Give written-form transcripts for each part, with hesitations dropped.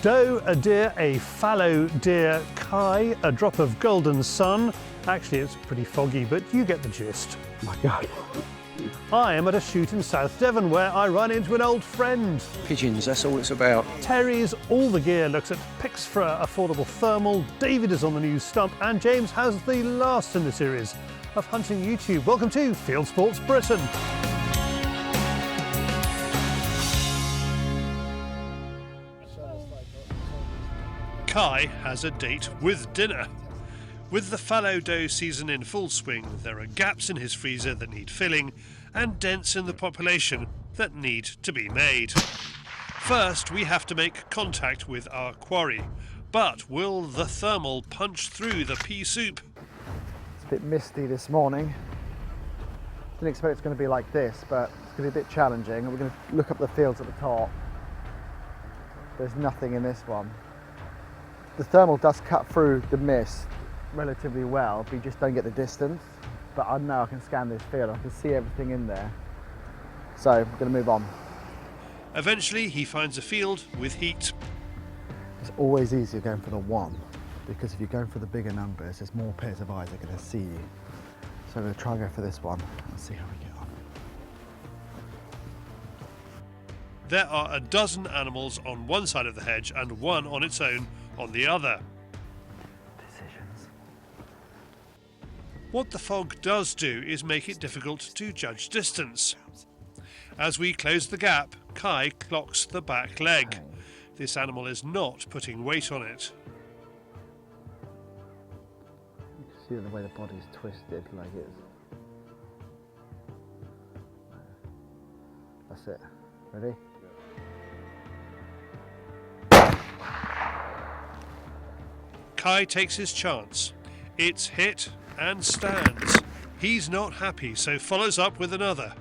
Doe, a deer, a fallow deer, Cai, a drop of golden sun. Actually, it's pretty foggy, but you get the gist. Oh my God. I am at a shoot in South Devon where I run into an old friend. Pigeons, that's all it's about. Terry's All the Gear looks at Pixfra affordable thermal, David is on the new stump, and James has the last in the series of hunting YouTube. Welcome to Fieldsports Britain. Cai has a date with dinner. With the fallow doe season in full swing, there are gaps in his freezer that need filling and dents in the population that need to be made. First, we have to make contact with our quarry. But will the thermal punch through the pea soup? It's a bit misty this morning. Didn't expect it's going to be like this, but it's going to be a bit challenging. We're going to look up the fields at the top. There's nothing in this one. The thermal does cut through the mist relatively well, but you just don't get the distance. But I know I can scan this field, I can see everything in there. So we're going to move on. Eventually he finds a field with heat. It's always easier going for the one, because if you're going for the bigger numbers, there's more pairs of eyes that are going to see you. So we're going to try and go for this one and see how we get on. There are a dozen animals on one side of the hedge and one on its own on the other. Decisions. What the fog does do is make it difficult to judge distance. As we close the gap, Cai clocks the back leg. This animal is not putting weight on it. You can see the way the body's twisted, like it's... That's it. Ready? Cai takes his chance. It's hit and stands. He's not happy, so follows up with another.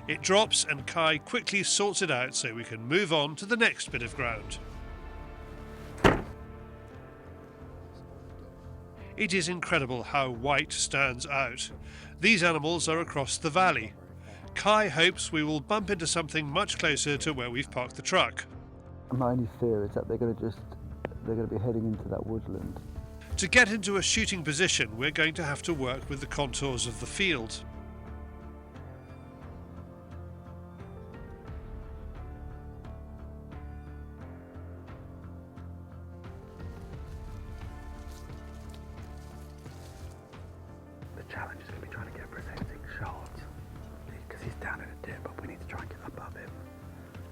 It drops and Cai quickly sorts it out so we can move on to the next bit of ground. It is incredible how white stands out. These animals are across the valley. Cai hopes we will bump into something much closer to where we've parked the truck. My only fear is that they're going to be heading into that woodland. To get into a shooting position, we're going to have to work with the contours of the field. The challenge is going to be trying to get a presenting shot, because he's down in a dip, but we need to try and get above him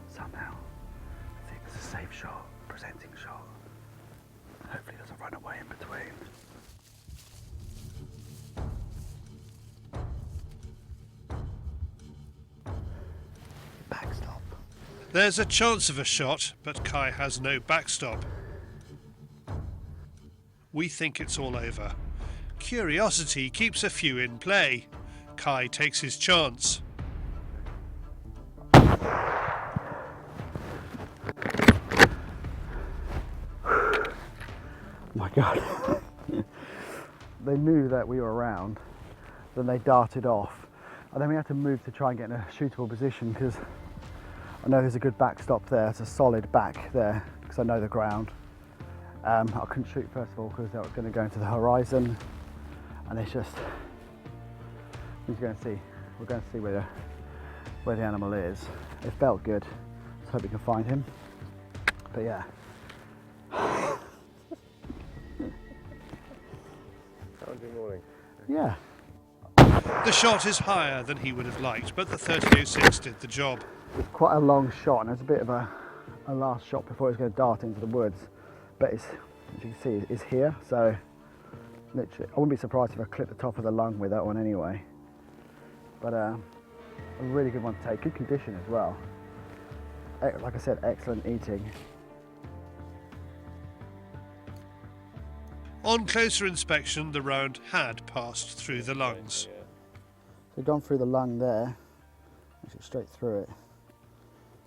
somehow. I think it's a safe shot, presenting shot. Hopefully he doesn't run away in between. Backstop. There's a chance of a shot, but Cai has no backstop. We think it's all over. Curiosity keeps a few in play. Cai takes his chance. My God. They knew that we were around, then they darted off. And then we had to move to try and get in a shootable position, because I know there's a good backstop there. It's a solid back there, because I know the ground. I couldn't shoot first of all because they were going to go into the horizon, and it's just, we're going to see where the animal is. It felt good. Let's hope we can find him. But yeah. Challenging morning. Yeah. The shot is higher than he would have liked, but the 30-06 did the job. It's quite a long shot, and it's a bit of a last shot before it's going to dart into the woods. But it's, as you can see, it's here, so literally, I wouldn't be surprised if I clipped the top of the lung with that one anyway. But a really good one to take, good condition as well. Like I said, excellent eating. On closer inspection, the round had passed through the lungs. So gone through the lung there, actually straight through it.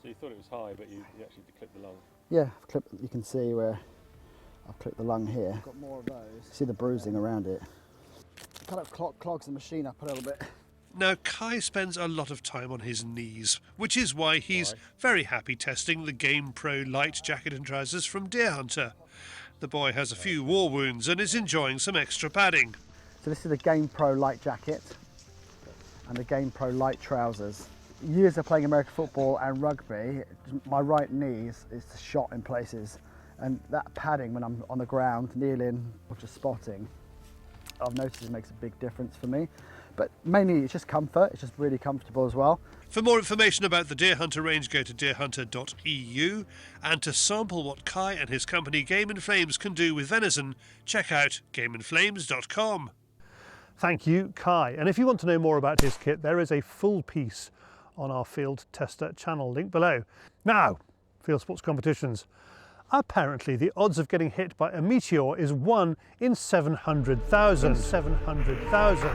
So you thought it was high, but you actually clipped the lung. Yeah, you can see where I've clipped the lung here. Got more of those. See the bruising around it. Kind of clogs the machine up a little bit. Now, Cai spends a lot of time on his knees, which is why he's very happy testing the Game Pro Lite jacket and trousers from DeerHunter. The boy has a few war wounds and is enjoying some extra padding. So this is the Game Pro Lite jacket and the Game Pro Lite trousers. Years of playing American football and rugby, my right knee is shot in places, and that padding when I'm on the ground, kneeling or just spotting, I've noticed it makes a big difference for me. But mainly it's just comfort, it's just really comfortable as well. For more information about the DeerHunter range, go to deerhunter.eu, and to sample what Cai and his company Game in Flames can do with venison, check out gameinflames.com. Thank you, Cai. And if you want to know more about his kit, there is a full piece on our Fieldtester channel, link below. Now, field sports competitions. Apparently the odds of getting hit by a meteor is 1 in 700,000. 700,000.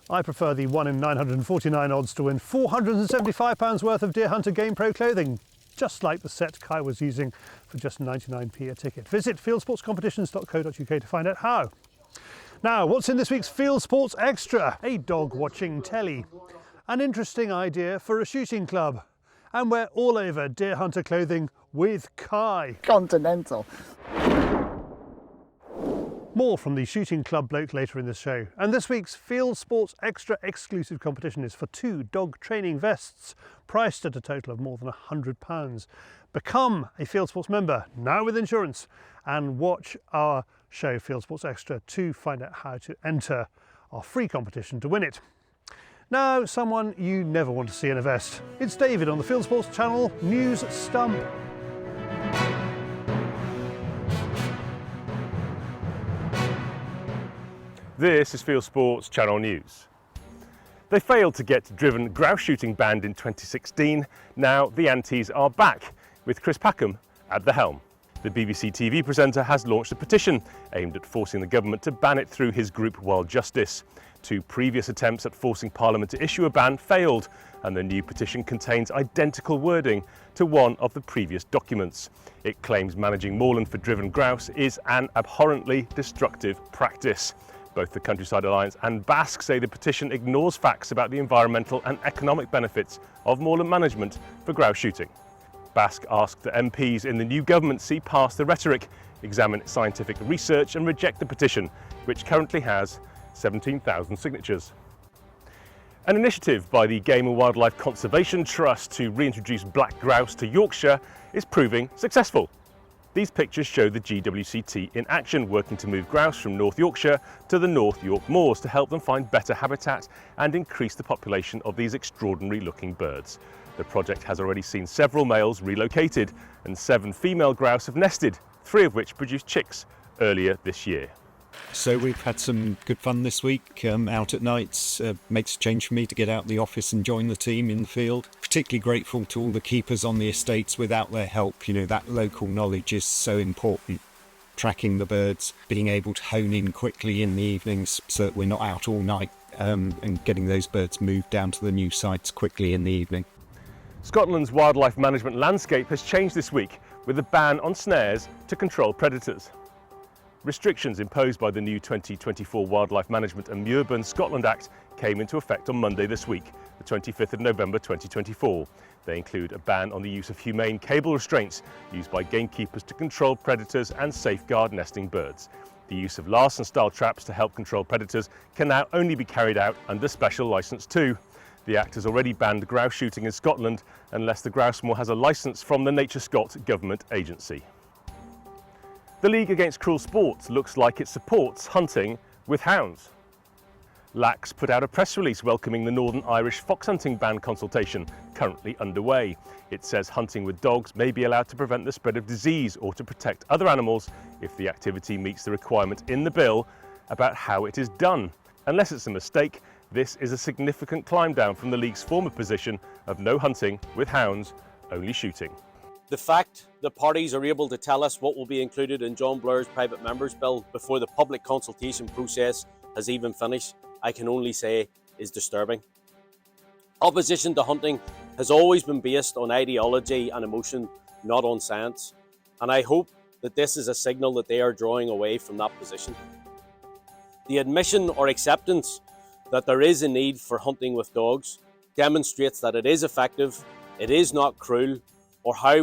I prefer the 1 in 949 odds to win £475 worth of DeerHunter Game Pro clothing, just like the set Cai was using for just 99p a ticket. Visit fieldsportscompetitions.co.uk to find out how. Now, what's in this week's Field Sports Extra? A dog watching telly, an interesting idea for a shooting club, and we're all over DeerHunter clothing with Cai. Continental. More from the shooting club bloke later in the show. And this week's Field Sports Extra exclusive competition is for 2 dog training vests, priced at a total of more than £100. Become a Field Sports member, now with insurance, and watch our show Field Sports Extra to find out how to enter our free competition to win it. Now, someone you never want to see in a vest. It's David on the Fieldsports Channel News Stump. This is Fieldsports Channel News. They failed to get driven grouse shooting banned in 2016. Now the Antis are back, with Chris Packham at the helm. The BBC TV presenter has launched a petition aimed at forcing the government to ban it through his group Wild Justice. 2 previous attempts at forcing Parliament to issue a ban failed, and the new petition contains identical wording to one of the previous documents. It claims managing moorland for driven grouse is an abhorrently destructive practice. Both the Countryside Alliance and Basque say the petition ignores facts about the environmental and economic benefits of moorland management for grouse shooting. Basque asked that MPs in the new government see past the rhetoric, examine scientific research and reject the petition, which currently has 17,000 signatures. An initiative by the Game and Wildlife Conservation Trust to reintroduce black grouse to Yorkshire is proving successful. These pictures show the GWCT in action, working to move grouse from North Yorkshire to the North York Moors to help them find better habitat and increase the population of these extraordinary looking birds. The project has already seen several males relocated and 7 female grouse have nested, 3 of which produced chicks earlier this year. So we've had some good fun this week, out at nights. Makes a change for me to get out the office and join the team in the field. Particularly grateful to all the keepers on the estates. Without their help, you know, that local knowledge is so important. Tracking the birds, being able to hone in quickly in the evenings so that we're not out all night, and getting those birds moved down to the new sites quickly in the evening. Scotland's wildlife management landscape has changed this week with a ban on snares to control predators. Restrictions imposed by the new 2024 Wildlife Management and Muirburn Scotland Act came into effect on Monday this week, the 25th of November 2024. They include a ban on the use of humane cable restraints used by gamekeepers to control predators and safeguard nesting birds. The use of Larsen-style traps to help control predators can now only be carried out under special licence too. The Act has already banned grouse shooting in Scotland unless the grouse moor has a licence from the Nature Scot government agency. The League Against Cruel Sports looks like it supports hunting with hounds. LACS put out a press release welcoming the Northern Irish fox hunting ban consultation currently underway. It says hunting with dogs may be allowed to prevent the spread of disease or to protect other animals if the activity meets the requirement in the bill about how it is done. Unless it's a mistake, this is a significant climb down from the League's former position of no hunting with hounds, only shooting. The fact that parties are able to tell us what will be included in John Blair's private members bill before the public consultation process has even finished, I can only say is disturbing. Opposition to hunting has always been based on ideology and emotion, not on science, and I hope that this is a signal that they are drawing away from that position. The admission or acceptance that there is a need for hunting with dogs demonstrates that it is effective, it is not cruel, or why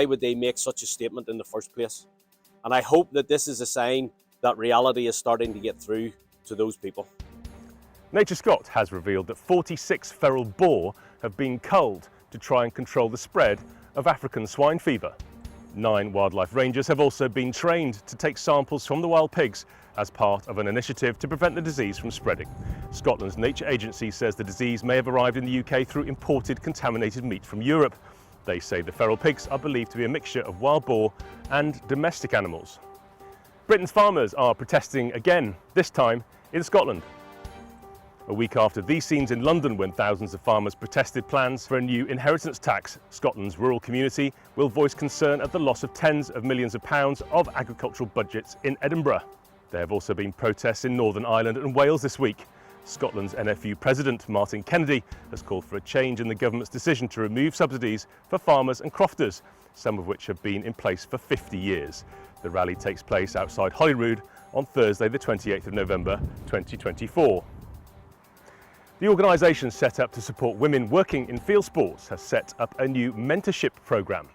would they make such a statement in the first place? And I hope that this is a sign that reality is starting to get through to those people. Nature Scott has revealed that 46 feral boar have been culled to try and control the spread of African swine fever. 9 wildlife rangers have also been trained to take samples from the wild pigs as part of an initiative to prevent the disease from spreading. Scotland's Nature Agency says the disease may have arrived in the UK through imported contaminated meat from Europe. They say the feral pigs are believed to be a mixture of wild boar and domestic animals. Britain's farmers are protesting again, this time in Scotland. A week after these scenes in London, when thousands of farmers protested plans for a new inheritance tax, Scotland's rural community will voice concern at the loss of tens of millions of pounds of agricultural budgets in Edinburgh. There have also been protests in Northern Ireland and Wales this week. Scotland's NFU President, Martin Kennedy, has called for a change in the government's decision to remove subsidies for farmers and crofters, some of which have been in place for 50 years. The rally takes place outside Holyrood on Thursday, the 28th of November 2024. The organisation set up to support women working in field sports has set up a new mentorship programme.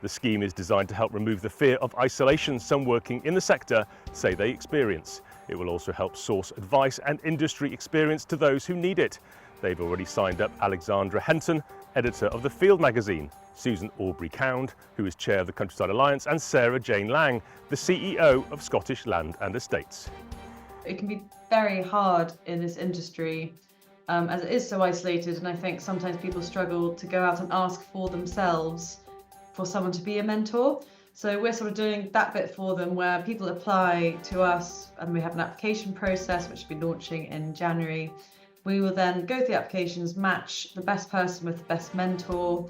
The scheme is designed to help remove the fear of isolation some working in the sector say they experience. It will also help source advice and industry experience to those who need it. They've already signed up Alexandra Henton, editor of the Field magazine, Susan Aubrey-Cound, who is chair of the Countryside Alliance, and Sarah Jane Lang, the CEO of Scottish Land and Estates. It can be very hard in this industry as it is so isolated, and I think sometimes people struggle to go out and ask for themselves for someone to be a mentor. So we're sort of doing that bit for them, where people apply to us and we have an application process which will be launching in January. We will then go through the applications, match the best person with the best mentor,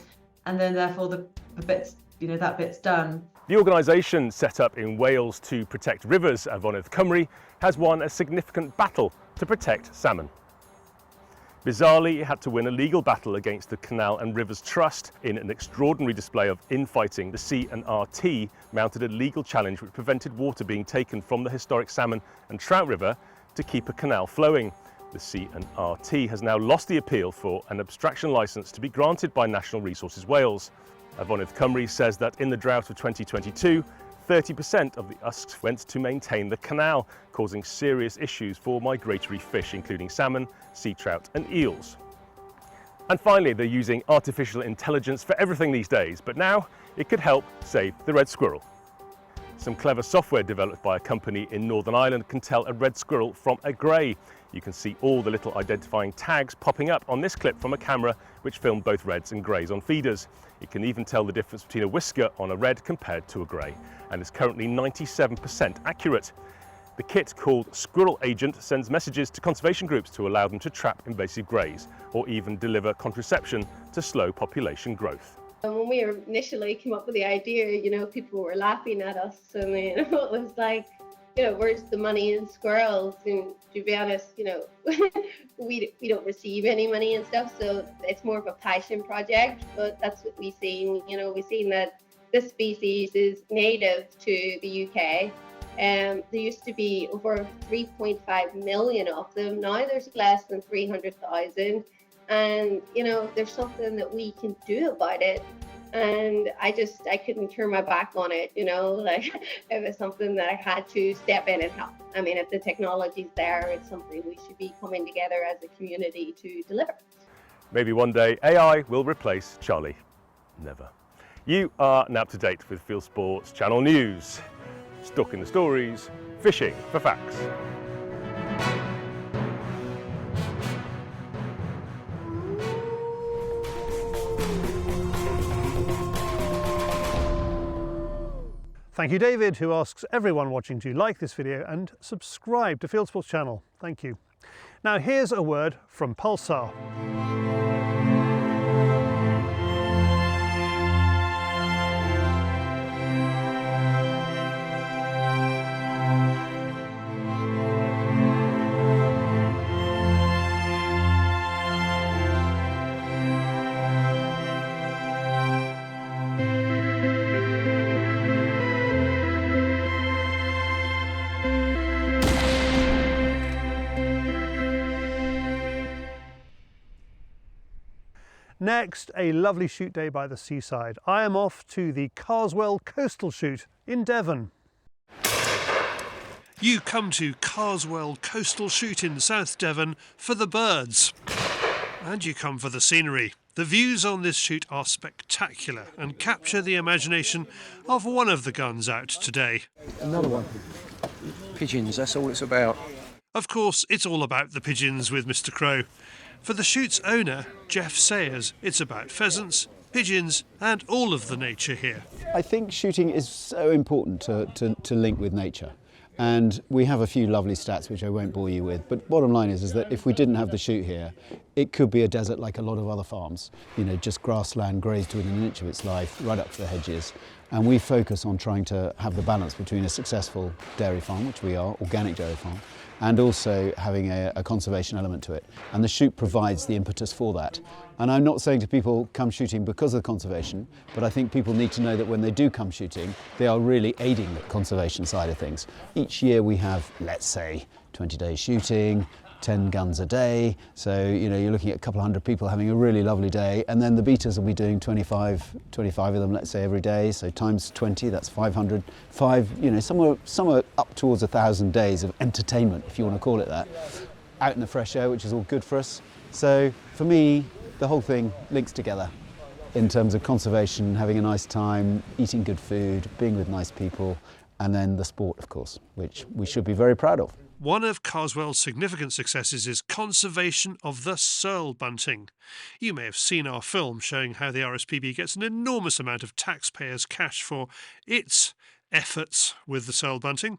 and then therefore that bit's done. The organisation, set up in Wales to protect rivers, Afonydd Cymru, has won a significant battle to protect salmon. Bizarrely, it had to win a legal battle against the Canal and Rivers Trust. In an extraordinary display of infighting, the C&RT mounted a legal challenge which prevented water being taken from the historic Salmon and Trout River to keep a canal flowing. The C&RT has now lost the appeal for an abstraction licence to be granted by National Resources Wales. Afonydd Cymru says that in the drought of 2022, 30% of the usks went to maintain the canal, causing serious issues for migratory fish, including salmon, sea trout and eels. And finally, they're using artificial intelligence for everything these days, but now it could help save the red squirrel. Some clever software developed by a company in Northern Ireland can tell a red squirrel from a grey. You can see all the little identifying tags popping up on this clip from a camera which filmed both reds and greys on feeders. It can even tell the difference between a whisker on a red compared to a grey, and is currently 97% accurate. The kit, called Squirrel Agent, sends messages to conservation groups to allow them to trap invasive greys, or even deliver contraception to slow population growth. And when we initially came up with the idea, people were laughing at us. I mean, it was like, where's the money in squirrels? And to be honest, we don't receive any money and stuff, so it's more of a passion project. But that's what we've seen. We've seen that this species is native to the UK. There used to be over 3.5 million of them. Now there's less than 300,000. And, there's something that we can do about it. And I couldn't turn my back on it, it was something that I had to step in and help. I mean, if the technology's there, it's something we should be coming together as a community to deliver. Maybe one day AI will replace Charlie. Never. You are now up to date with Fieldsports Channel News. Stalking the stories, fishing for facts. Thank you, David, who asks everyone watching to like this video and subscribe to Fieldsports Channel. Thank you. Now here's a word from Pulsar. Next, a lovely shoot day by the seaside. I am off to the Carswell Coastal Shoot in Devon. You come to Carswell Coastal Shoot in South Devon for the birds. And you come for the scenery. The views on this shoot are spectacular and capture the imagination of one of the guns out today. Another one. Pigeons, that's all it's about. Of course, it's all about the pigeons with Mr. Crow. For the shoot's owner, Jeff Sayers, it's about pheasants, pigeons and all of the nature here. I think shooting is so important to link with nature. And we have a few lovely stats which I won't bore you with, but bottom line is that if we didn't have the shoot here, it could be a desert like a lot of other farms. You know, just grassland grazed within an inch of its life, right up to the hedges. And we focus on trying to have the balance between a successful dairy farm, which we are, organic dairy farm, and also having a conservation element to it. And the shoot provides the impetus for that. And I'm not saying to people come shooting because of conservation, but I think people need to know that when they do come shooting, they are really aiding the conservation side of things. Each year we have, let's say, 20 days shooting, 10 guns a day. So, you know, you're looking at a couple of hundred people having a really lovely day. And then the beaters will be doing 25 of them, let's say, every day. So times 20, that's 500. Somewhere up towards 1,000 days of entertainment, if you want to call it that, out in the fresh air, which is all good for us. So for me, the whole thing links together in terms of conservation, having a nice time, eating good food, being with nice people, and then the sport, of course, which we should be very proud of. One of Carswell's significant successes is conservation of the searle bunting. You may have seen our film showing how the RSPB gets an enormous amount of taxpayers' cash for its efforts with the searle bunting.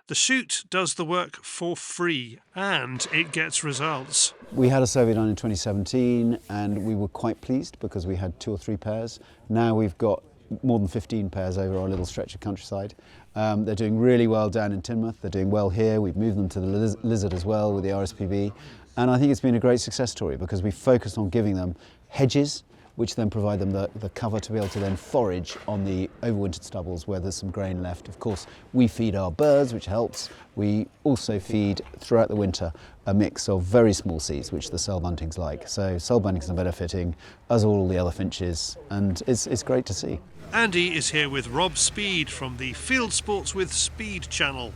The shoot does the work for free and it gets results. We had a survey done in 2017 and we were quite pleased because we had 2 or 3 pairs. Now we've got more than 15 pairs over our little stretch of countryside. They're doing really well down in Teignmouth, they're doing well here, we've moved them to the Lizard as well with the RSPB, and I think it's been a great success story because we focused on giving them hedges which then provide them the cover to be able to then forage on the overwintered stubbles where there's some grain left. Of course, we feed our birds, which helps. We also feed throughout the winter a mix of very small seeds, which the searle buntings like. So searle buntings are benefiting, as all the other finches, and it's great to see. Andy is here with Rob Speed from the Fieldsports with Speed channel.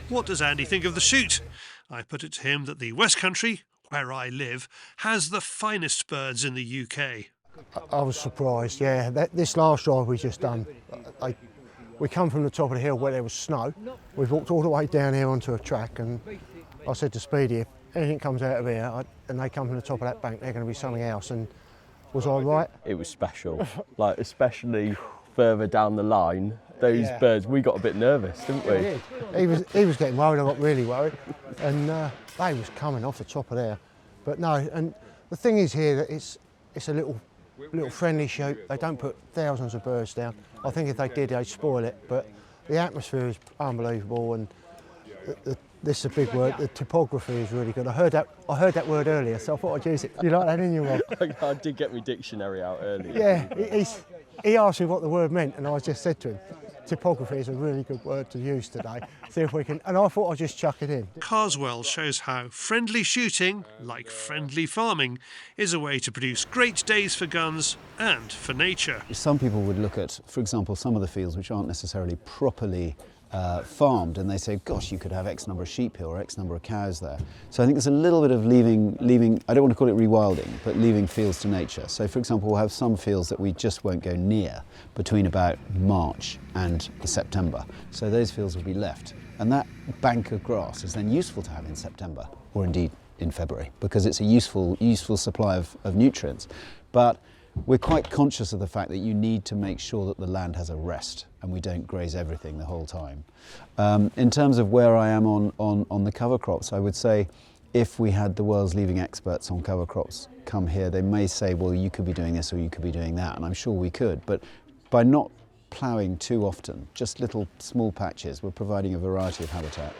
What does Andy think of the shoot? I put it to him that the West Country, where I live, has the finest birds in the UK. I was surprised, yeah. This last drive we just done, we come from the top of the hill where there was snow. We've walked all the way down here onto a track, and I said to Speedy, if anything comes out of here and they come from the top of that bank, they're going to be something else. And was I right? It was special, like especially further down the line. Those birds, we got a bit nervous, didn't we? He was getting worried. I got really worried, and they was coming off the top of there. But no, and the thing is here that it's a little friendly shoot. They don't put thousands of birds down. I think if they did, they'd spoil it. But the atmosphere is unbelievable, and this is a big word. The topography is really good. I heard that word earlier, so I thought I'd use it. You like that, didn't you, Rob? I did get my dictionary out earlier. Yeah, he asked me what the word meant, and I just said to him, topography is a really good word to use today. See if we can, and I thought I'd just chuck it in. Carswell shows how friendly shooting, like friendly farming, is a way to produce great days for guns and for nature. Some people would look at, for example, some of the fields which aren't necessarily properly farmed, and they say, gosh, you could have X number of sheep here or X number of cows there. So I think there's a little bit of leaving, I don't want to call it rewilding, but leaving fields to nature. So for example, we'll have some fields that we just won't go near between about March and September. So those fields will be left. And that bank of grass is then useful to have in September, or indeed in February, because it's a useful supply of nutrients. But we're quite conscious of the fact that you need to make sure that the land has a rest and we don't graze everything the whole time. In terms of where I am on the cover crops, I would say if we had the world's leading experts on cover crops come here, they may say, well, you could be doing this or you could be doing that, and I'm sure we could. But by not ploughing too often, just little small patches, we're providing a variety of habitat.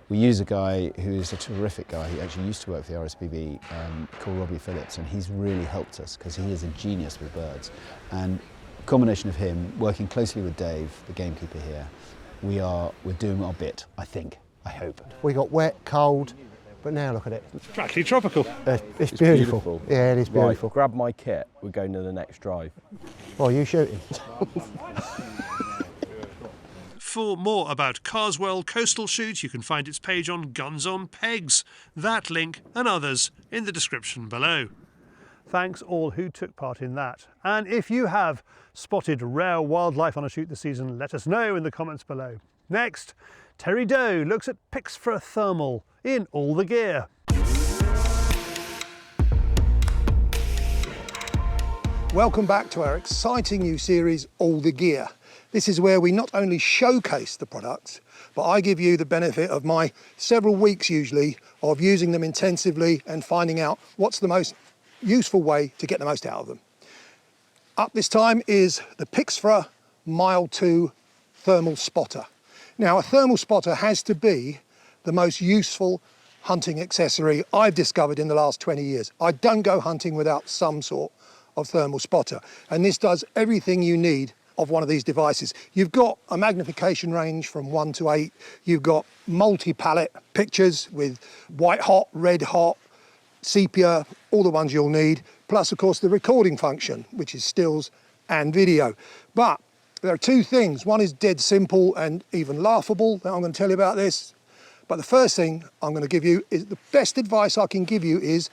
We use a guy who's a terrific guy. He actually used to work for the RSPB, called Robbie Phillips, and he's really helped us because he is a genius with birds. And a combination of him working closely with Dave, the gamekeeper here, we're doing our bit, I think, I hope. We got wet, cold, But now look at it. It's practically tropical. It's beautiful. Yeah, it is beautiful. Right, grab my kit, we're going to the next drive. Oh, you shooting? For more about Carswell Coastal Shoot, you can find its page on Guns on Pegs. That link and others in the description below. Thanks all who took part in that. And if you have spotted rare wildlife on a shoot this season, let us know in the comments below. Next, Terry Doe looks at Pixfra Thermal in all the gear. Welcome back to our exciting new series, All the Gear. This is where we not only showcase the products, but I give you the benefit of my several weeks usually of using them intensively and finding out what's the most useful way to get the most out of them. Up this time is the Pixfra Mile 2 thermal spotter. Now, a thermal spotter has to be the most useful hunting accessory I've discovered in the last 20 years. I don't go hunting without some sort of thermal spotter, and this does everything you need of one of these devices. You've got a magnification range from 1 to 8. You've got multi-palette pictures with white hot, red hot, sepia, all the ones you'll need, plus of course the recording function, which is stills and video. But there are two things. One is dead simple and even laughable that I'm going to tell you about this. But the first thing I'm going to give you is the best advice I can give you is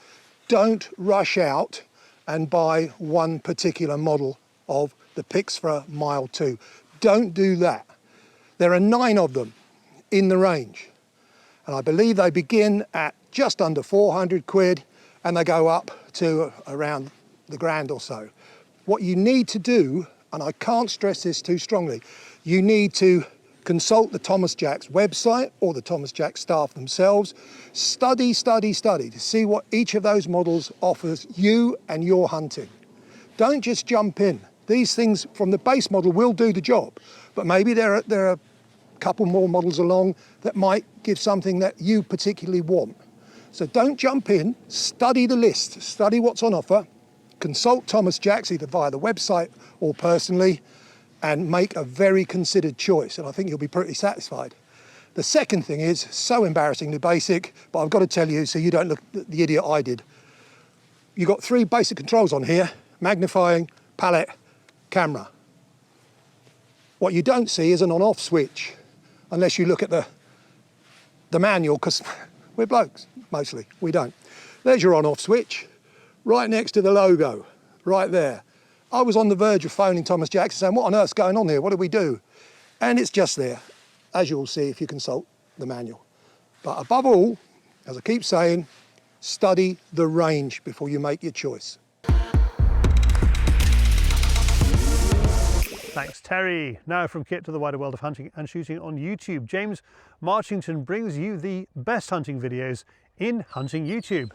don't rush out and buy one particular model of the Pixfra Mile 2. Don't do that. There are 9 of them in the range. And I believe they begin at just under 400 quid and they go up to around the grand or so. What you need to do, and I can't stress this too strongly, you need to consult the Thomas Jack's website or the Thomas Jack staff themselves. Study to see what each of those models offers you and your hunting. Don't just jump in. These things from the base model will do the job, but maybe there are a couple more models along that might give something that you particularly want. So don't jump in, study the list, study what's on offer, consult Thomas Jack's either via the website or personally, and make a very considered choice, and I think you'll be pretty satisfied. The second thing is so embarrassingly basic, but I've got to tell you so you don't look the idiot I did. You've got 3 basic controls on here: magnifying, palette, camera. What you don't see is an on-off switch, unless you look at the manual, because we're blokes, mostly, we don't. There's your on-off switch, right next to the logo, right there. I was on the verge of phoning Thomas Jackson saying, what on earth's going on here, what do we do? And it's just there, as you'll see if you consult the manual. But above all, as I keep saying, study the range before you make your choice. Thanks, Terry. Now from kit to the wider world of hunting and shooting on YouTube. James Marchington brings you the best hunting videos in hunting YouTube.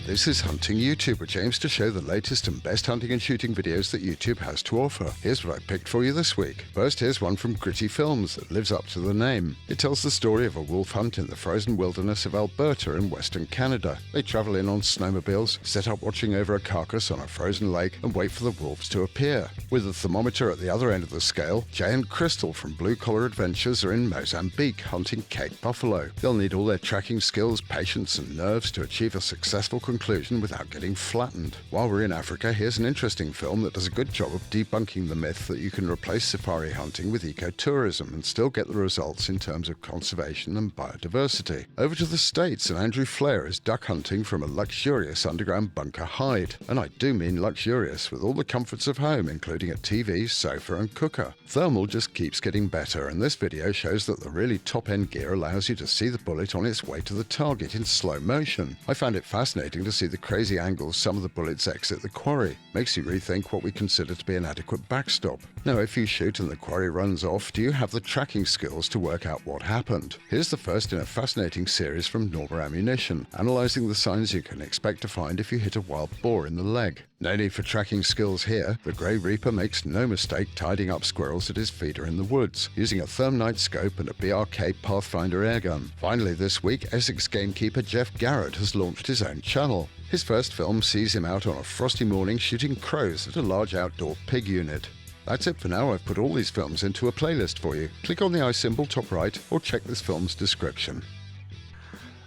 This is Hunting YouTube with James to show the latest and best hunting and shooting videos that YouTube has to offer. Here's what I picked for you this week. First, here's one from Gritty Films that lives up to the name. It tells the story of a wolf hunt in the frozen wilderness of Alberta in Western Canada. They travel in on snowmobiles, set up watching over a carcass on a frozen lake and wait for the wolves to appear. With a thermometer at the other end of the scale, Jay and Crystal from Blue Collar Adventures are in Mozambique hunting Cape buffalo. They'll need all their tracking skills, patience and nerves to achieve a successful conclusion without getting flattened. While we're in Africa, here's an interesting film that does a good job of debunking the myth that you can replace safari hunting with ecotourism and still get the results in terms of conservation and biodiversity. Over to the States, and Andrew Flair is duck hunting from a luxurious underground bunker hide. And I do mean luxurious, with all the comforts of home, including a TV, sofa and cooker. Thermal just keeps getting better, and this video shows that the really top-end gear allows you to see the bullet on its way to the target in slow motion. I found it fascinating to see the crazy angles some of the bullets exit the quarry. Makes you rethink what we consider to be an adequate backstop. Now, if you shoot and the quarry runs off, do you have the tracking skills to work out what happened? Here's the first in a fascinating series from Norma Ammunition, analysing the signs you can expect to find if you hit a wild boar in the leg. No need for tracking skills here. The Grey Reaper makes no mistake tidying up squirrels at his feeder in the woods, using a Thermite scope and a BRK Pathfinder airgun. Finally this week, Essex gamekeeper Jeff Garrett has launched his own channel. His first film sees him out on a frosty morning shooting crows at a large outdoor pig unit. That's it for now. I've put all these films into a playlist for you. Click on the eye symbol top right or check this film's description.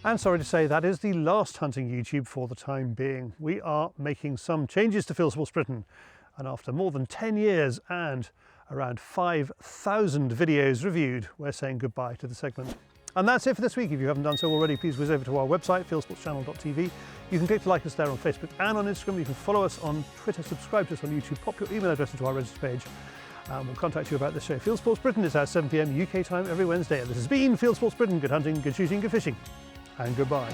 And sorry to say, that is the last Hunting YouTube for the time being. We are making some changes to Fieldsports Britain, and after more than 10 years and around 5,000 videos reviewed, we're saying goodbye to the segment. And that's it for this week. If you haven't done so already, please whiz over to our website, fieldsportschannel.tv. You can click to like us there on Facebook and on Instagram. You can follow us on Twitter, subscribe to us on YouTube, pop your email address into our register page, and we'll contact you about this show. Fieldsports Britain is at 7 PM UK time every Wednesday. And this has been Fieldsports Britain. Good hunting, good shooting, good fishing, and goodbye.